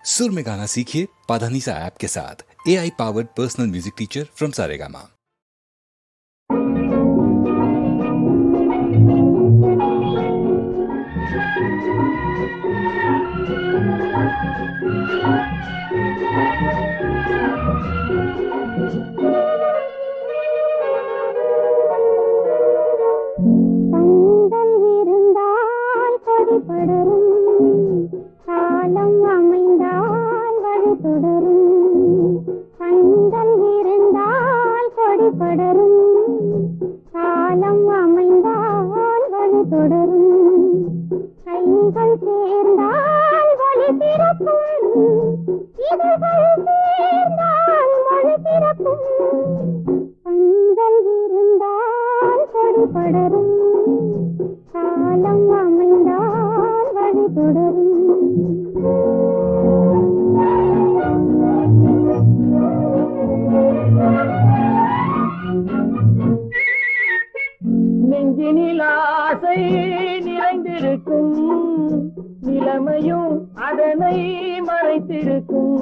सुर में गाना सीखिए पाधानीसा ऐप के साथ। AI powered personal music teacher from Saregama. நெஞ்சினில் ஆசை நிறைந்திருக்கும் நிலைமையும் அதனை மறைத்திருக்கும்.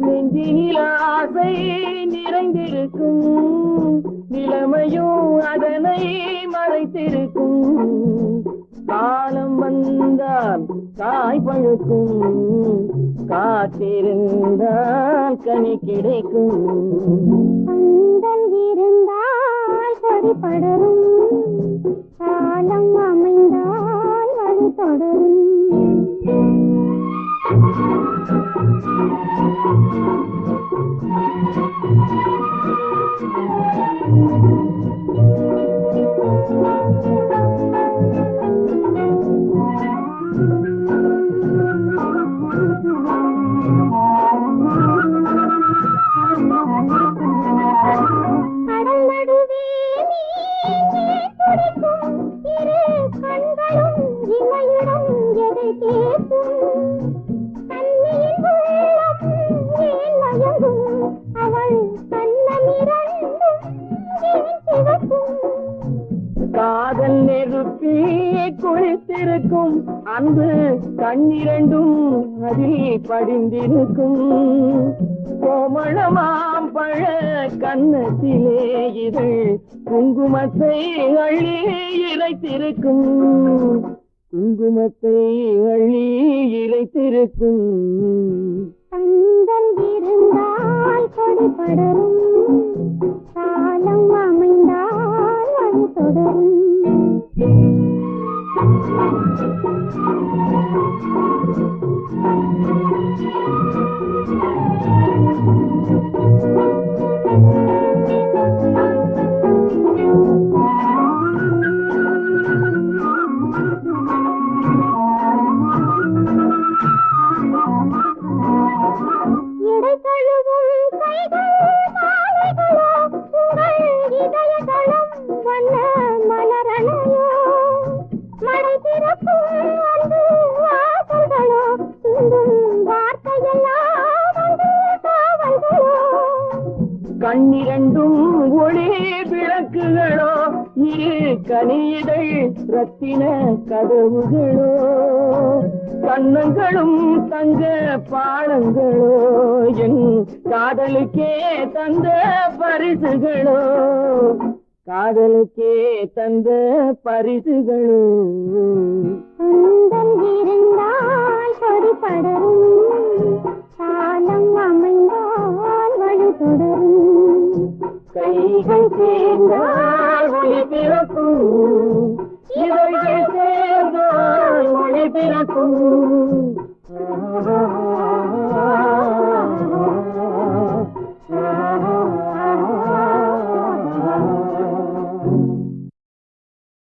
நெஞ்சினில் ஆசை நிறைந்திருக்கும் நிலைமையும் அதனை மறைத்திருக்கும். காலம் வந்தால் காய் பழுக்கும், காத்திருந்தால் கனி கிடைக்கும். படரும் காலம் அமைந்தால் வழி தொடரும். காதல் நெருப்பி குளித்திருக்கும் அன்பு கண்ணிரண்டும் அதில் படிந்திருக்கும். கோமளமாம் பழ கன்னத்திலே இது குங்குமத்தை அள்ளி இறைத்திருக்கும். குங்குமத்தை அள்ளி இறைத்திருக்கும். பந்தல் இருந்தால் கொடி படரும், காலம் அமைந்தால் வழி தொடரும். கண்ணிரண்டும் ஒளி விளக்குகளோ, இரு கனியிடை ரத்தின கதவுகளோ, கண்ணங்களும் தங்க பாலங்களோ, என் காதலுக்கே தந்த பரிசுகளோ, காதலுக்கே தந்த பரிசுகளோ. இருந்தால் கொடி படரும், காலம் அமைந்தால் வழி தொடரும். கைகள் சேர்ந்தால் ஒளி பிறக்கும், இவைகள் சேர்ந்தால் ஒளி பிறக்கும்.